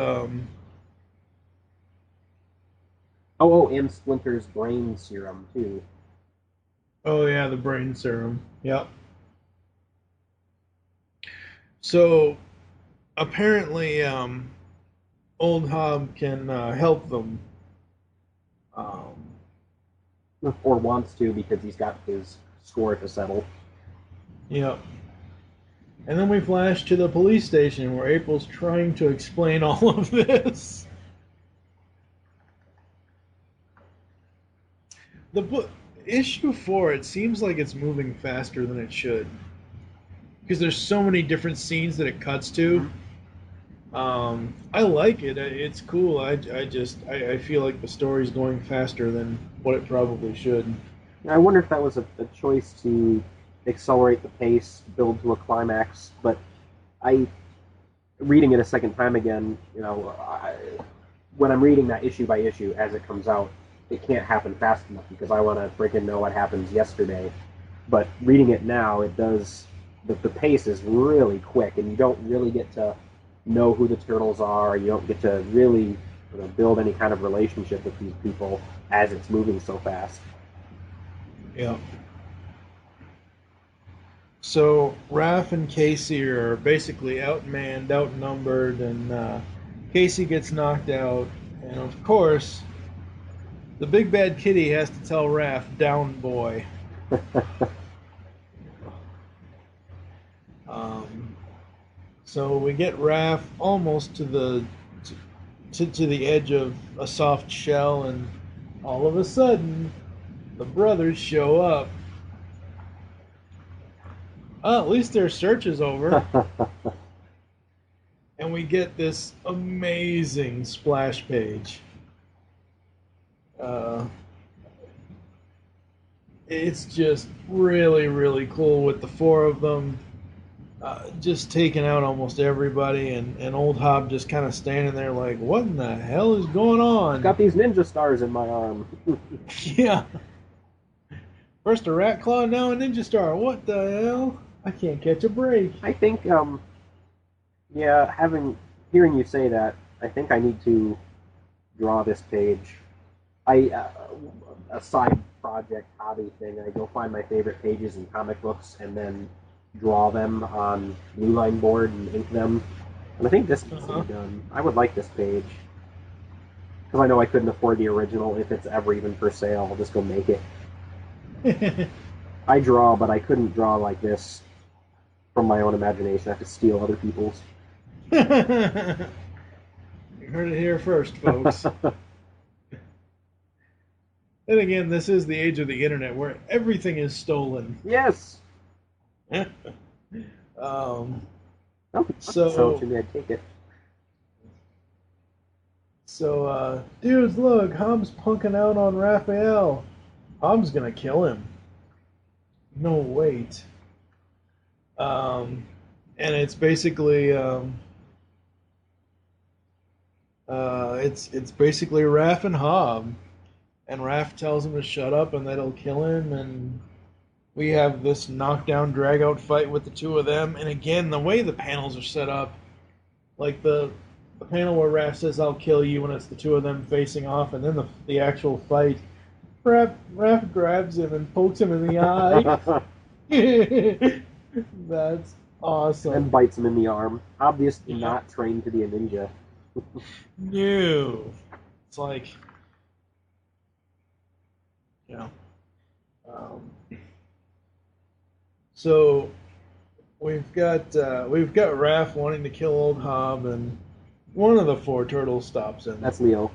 Speaker 3: Oh, and Splinter's brain serum too.
Speaker 1: oh yeah, the brain serum. Yep. So apparently, Old Hob can help them. Um,
Speaker 3: Or wants to because he's got his score to settle.
Speaker 1: yep. And then we flash to the police station where April's trying to explain all of this. The book issue 4, it seems like it's moving faster than it should because there's so many different scenes that it cuts to.
Speaker 3: Mm-hmm.
Speaker 1: I like it. It's cool. I feel like the story's going faster than what it probably should.
Speaker 3: I wonder if that was a choice to accelerate the pace, build to a climax. But I, reading it a second time again, when I'm reading that issue by issue as it comes out, it can't happen fast enough because I want to freaking know what happens yesterday. But reading it now, it does. The pace is really quick, and you don't really get to know who the turtles are. You don't get to really build any kind of relationship with these people as it's moving so fast.
Speaker 1: Yeah. So Raph and Casey are basically outmanned, outnumbered, and Casey gets knocked out. And of course, the big bad kitty has to tell Raph, "Down, boy." Um, so we get Raph almost to the edge of a soft shell, and all of a sudden, the brothers show up. At least their search is over. And we get this amazing splash page. Uh, it's just really, really cool with the four of them just taking out almost everybody, and old Hob just kind of standing there like, what in the hell is going
Speaker 3: I've got
Speaker 1: on?
Speaker 3: these ninja stars in my arm.
Speaker 1: Yeah. First a rat claw, now a ninja star. What the hell? I can't catch a break.
Speaker 3: I think, yeah, hearing you say that, I think I need to draw this page. A side project hobby thing. I go find my favorite pages in comic books and then draw them on New Line board and ink them. And I think this needs to
Speaker 1: Uh-huh.
Speaker 3: be done. I would like this page because I know I couldn't afford the original. If it's ever even for sale, I'll just go make it. I draw, but I couldn't draw like this from my own imagination. I have to steal other people's.
Speaker 1: You heard it here first, folks. Then again, this is the age of the internet where everything is stolen.
Speaker 3: Yes.
Speaker 1: um,
Speaker 3: Oh, so
Speaker 1: so,
Speaker 3: you may take it.
Speaker 1: dudes, look, Hobbs punking out on Raphael. Hobbs gonna kill him. No, wait. And it's basically, it's basically Raph and Hob, and Raph tells him to shut up and that he'll kill him, and we have this knockdown, drag-out fight with the two of them. And again, the way the panels are set up, like the panel where Raph says "I'll kill you" when it's the two of them facing off, and then the actual fight, Raph grabs him and pokes him in the eye. That's awesome.
Speaker 3: And bites him in the arm. Obviously not trained to be a ninja.
Speaker 1: No. It's like, you know. So we've got Raph wanting to kill old Hob, and one of the four turtles stops him.
Speaker 3: That's Leo.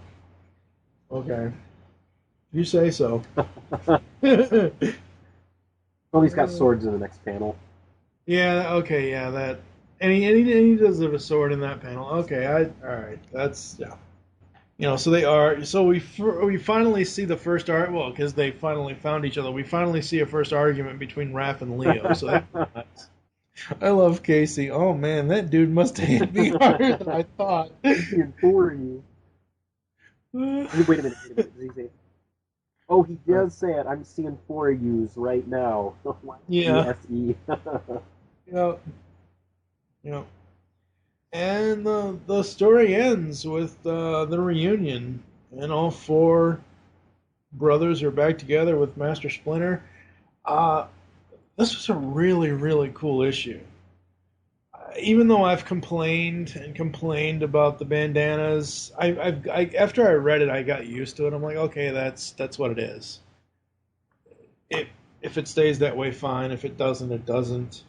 Speaker 1: Okay. You say so.
Speaker 3: Well, he's got swords in the next panel.
Speaker 1: Yeah, okay, yeah, that. And he does have a sword in that panel. Okay, all right, that's, yeah. You know, so they are. So we finally see the first art. Well, because they finally found each other. We finally see a first argument between Raph and Leo. So that's nice. I love Casey. Oh man, that dude must have hit me harder than I thought.
Speaker 3: For you. Wait a minute. Does he say? Oh, he does say it. I'm seeing 4 U's right now.
Speaker 1: Yeah.
Speaker 3: E.
Speaker 1: Yep. Yep. And the story ends with the reunion, and all four brothers are back together with Master Splinter. This was a really, really cool issue. Even though I've complained and complained about the bandanas, after I read it, I got used to it. I'm like, okay, that's what it is. If it stays that way, fine. If it doesn't, it doesn't.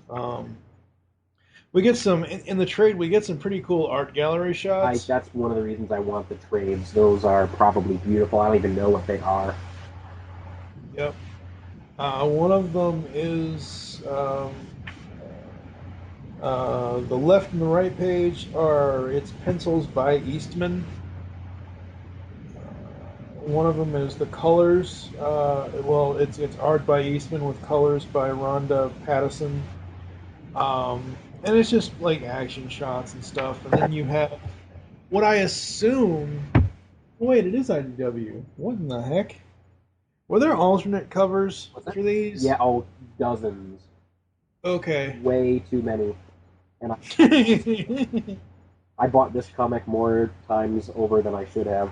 Speaker 1: We get some in the trade. We get some pretty cool art gallery shots.
Speaker 3: That's one of the reasons I want the trades. Those are probably beautiful. I don't even know what they are.
Speaker 1: Yep. One of them is the left and the right page it's pencils by Eastman. One of them is the colors. It's art by Eastman with colors by Rhonda Pattison. And it's just like action shots and stuff. And then you have what I assume. Wait, it is IDW. What in the heck? Were there alternate covers for these?
Speaker 3: Yeah, dozens.
Speaker 1: Okay.
Speaker 3: Way too many. And I bought this comic more times over than I should have.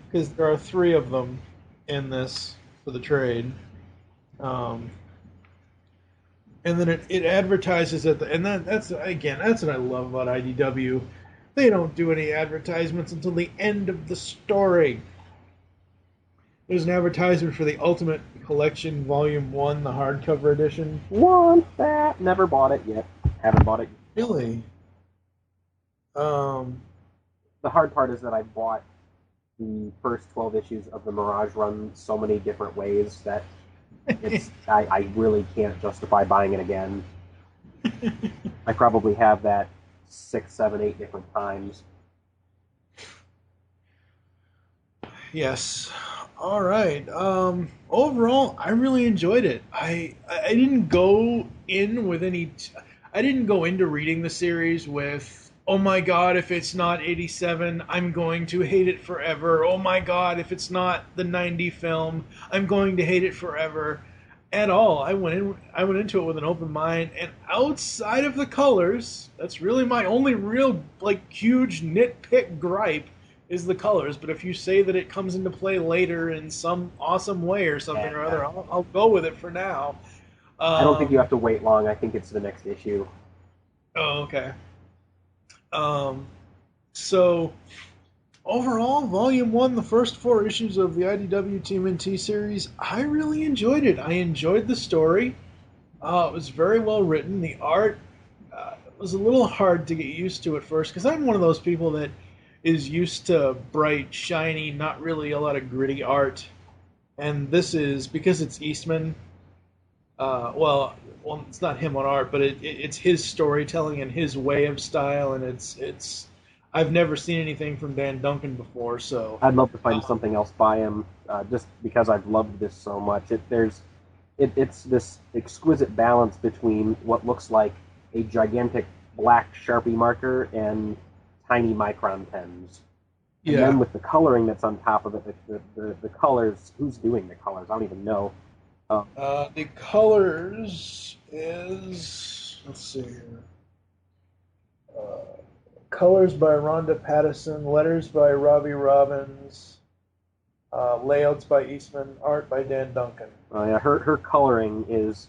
Speaker 1: Because there are 3 of them in this for the trade. And then it advertises that's what I love about IDW. They don't do any advertisements until the end of the story. There's an advertisement for the Ultimate Collection Volume 1, the hardcover edition.
Speaker 3: Want that? Never bought it yet. Haven't bought it.
Speaker 1: Really?
Speaker 3: The hard part is that I bought the first 12 issues of the Mirage run so many different ways that I really can't justify buying it again. I probably have that 6, 7, 8 different times.
Speaker 1: Yes. All right. Overall, I really enjoyed it. I didn't go in with any. I didn't go into reading the series with, oh my god, if it's not 87, I'm going to hate it forever. Oh my god, if it's not the 90 film, I'm going to hate it forever. At all. I went into it with an open mind, and outside of the colors, that's really my only real huge nitpick gripe is the colors. But if you say that it comes into play later in some awesome way or something or other, I'll go with it for now.
Speaker 3: I don't think you have to wait long. I think it's the next issue.
Speaker 1: Oh, okay. So overall, Volume 1, the first 4 issues of the IDW TMNT series, I really enjoyed it. I enjoyed the story. It was very well written. The art, it was a little hard to get used to at first because I'm one of those people that is used to bright, shiny, not really a lot of gritty art. And this is because it's Eastman. Well, it's not him on art, but it's his storytelling and his way of style, and it's. I've never seen anything from Dan Duncan before, so
Speaker 3: I'd love to find something else by him, just because I've loved this so much. It's this exquisite balance between what looks like a gigantic black Sharpie marker and tiny micron pens. And
Speaker 1: yeah.
Speaker 3: then with the coloring that's on top of it, the colors, who's doing the colors? I don't even know.
Speaker 1: The colors is let's see here. Colors by Rhonda Pattison, letters by Robbie Robbins, layouts by Eastman, art by Dan Duncan.
Speaker 3: Yeah, her coloring is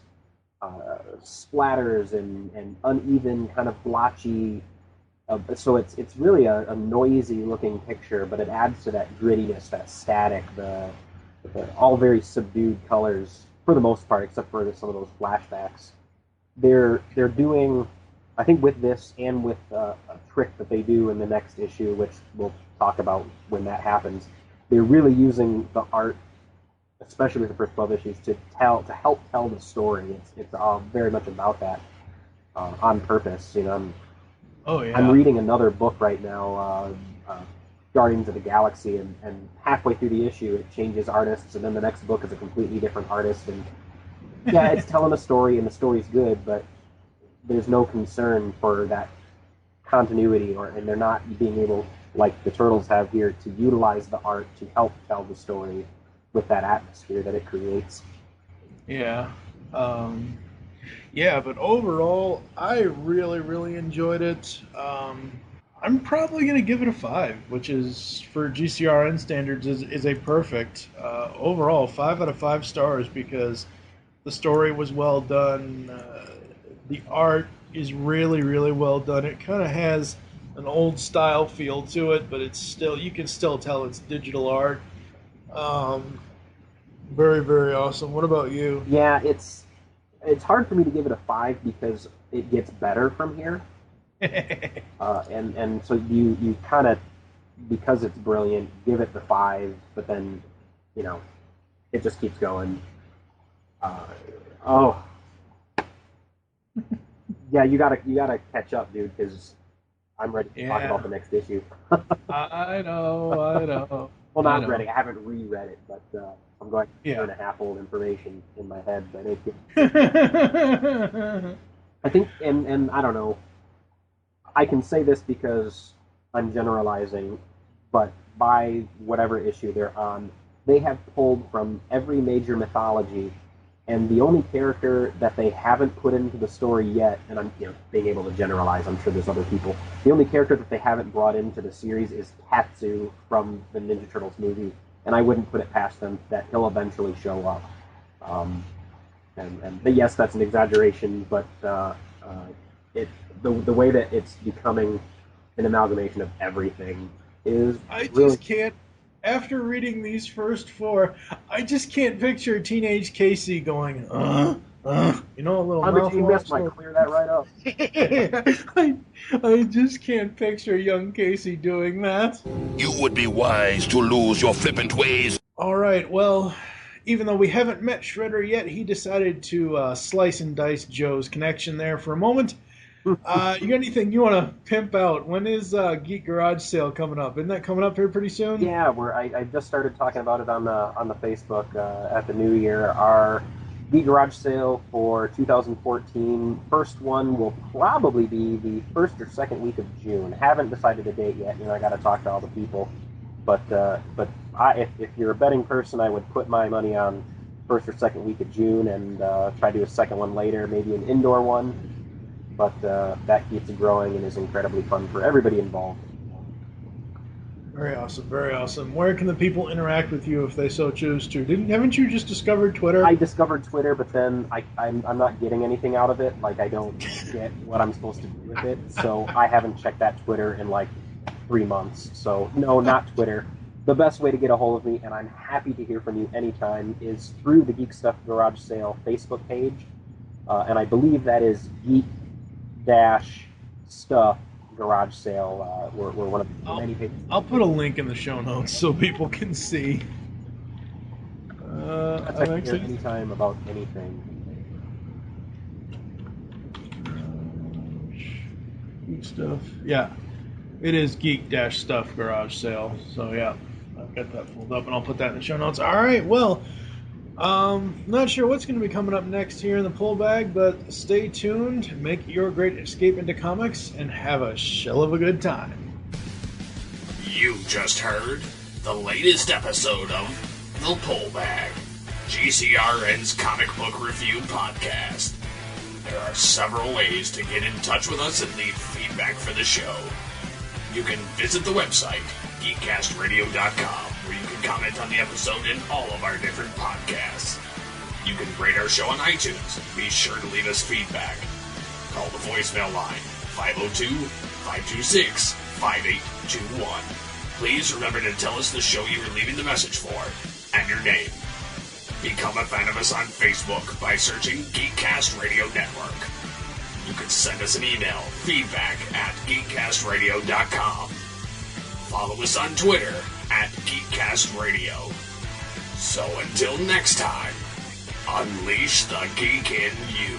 Speaker 3: splatters and uneven, kind of blotchy. So it's really a noisy looking picture, but it adds to that grittiness, that static, the all very subdued colors for the most part, except for some of those flashbacks. They're doing, I think, with this and with a trick that they do in the next issue, which we'll talk about when that happens. They're really using the art, especially with the first 12 issues, to help tell the story. It's very much about that on purpose.
Speaker 1: Oh yeah.
Speaker 3: I'm reading another book right now, Guardians of the Galaxy, and halfway through the issue it changes artists, and then the next book is a completely different artist. And yeah, it's telling a story, and the story's good, but there's no concern for that continuity, and they're not being able, like the Turtles have here, to utilize the art to help tell the story with that atmosphere that it creates.
Speaker 1: Yeah. Yeah, but overall, I really, really enjoyed it. I'm probably going to give it a 5, which is, for GCRN standards, is a perfect. Overall, 5 out of 5 stars because the story was well done. The art is really, really well done. It kind of has an old style feel to it, but you can still tell it's digital art. Very, very awesome. What about you?
Speaker 3: Yeah, it's hard for me to give it a 5 because it gets better from here. And so you kind of, because it's brilliant, give it the 5, but then it just keeps going. Oh, yeah, you gotta catch up, dude, because I'm ready to talk about the next issue.
Speaker 1: I know.
Speaker 3: Well, not ready. I haven't reread it, but I'm going
Speaker 1: Yeah.
Speaker 3: 2.5 old information in my head. But
Speaker 1: Yeah.
Speaker 3: I think, and I don't know. I can say this because I'm generalizing, but by whatever issue they're on, they have pulled from every major mythology, and the only character that they haven't put into the story yet, and I'm being able to generalize, I'm sure there's other people, the only character that they haven't brought into the series is Tatsu from the Ninja Turtles movie, and I wouldn't put it past them that he'll eventually show up. But yes, that's an exaggeration, but the way that it's becoming an amalgamation of everything is
Speaker 1: I
Speaker 3: really...
Speaker 1: just can't. After reading these first 4, I just can't picture teenage Casey going, a little
Speaker 3: I'm a
Speaker 1: mouthwash.
Speaker 3: genius, might clear that right up.
Speaker 1: I just can't picture young Casey doing that.
Speaker 2: You would be wise to lose your flippant ways.
Speaker 1: All right, well, even though we haven't met Shredder yet, he decided to slice and dice Joe's connection there for a moment. You got anything you want to pimp out? When is Geek Garage Sale coming up? Isn't that coming up here pretty soon?
Speaker 3: Yeah, I just started talking about it on the Facebook at the New Year. Our Geek Garage Sale for 2014, first one will probably be the first or second week of June. Haven't decided a date yet. I got to talk to all the people. But if you're a betting person, I would put my money on first or second week of June and try to do a second one later, maybe an indoor one. But that keeps growing and is incredibly fun for everybody involved.
Speaker 1: Very awesome, very awesome. Where can the people interact with you if they so choose to? Haven't you just discovered Twitter?
Speaker 3: I discovered Twitter, but then I'm not getting anything out of it. Like, I don't get what I'm supposed to do with it, so I haven't checked that Twitter in like 3 months. So no, not Twitter. The best way to get a hold of me, and I'm happy to hear from you anytime, is through the Geek Stuff Garage Sale Facebook page, and I believe that is Geek dash stuff garage sale. We're one of the many pages.
Speaker 1: I'll put a link in the show notes so people can see.
Speaker 3: I can hear anytime about anything.
Speaker 1: Geek stuff. Yeah, it is geek-stuff garage sale. So yeah, I've got that pulled up, and I'll put that in the show notes. All right, well, not sure what's going to be coming up next here in the pull bag, but stay tuned. Make your great escape into comics, and have a shell of a good time.
Speaker 2: You just heard the latest episode of The Pull Bag, GCRN's comic book review podcast. There are several ways to get in touch with us and leave feedback for the show. You can visit the website, geekcastradio.com, where you can comment on the episode and all of our different podcasts. You can rate our show on iTunes. Be sure to leave us feedback. Call the voicemail line, 502-526-5821. Please remember to tell us the show you were leaving the message for, and your name. Become a fan of us on Facebook by searching Geekcast Radio Network. You can send us an email, feedback@geekcastradio.com. Follow us on Twitter @GeekCastRadio. So until next time, unleash the geek in you.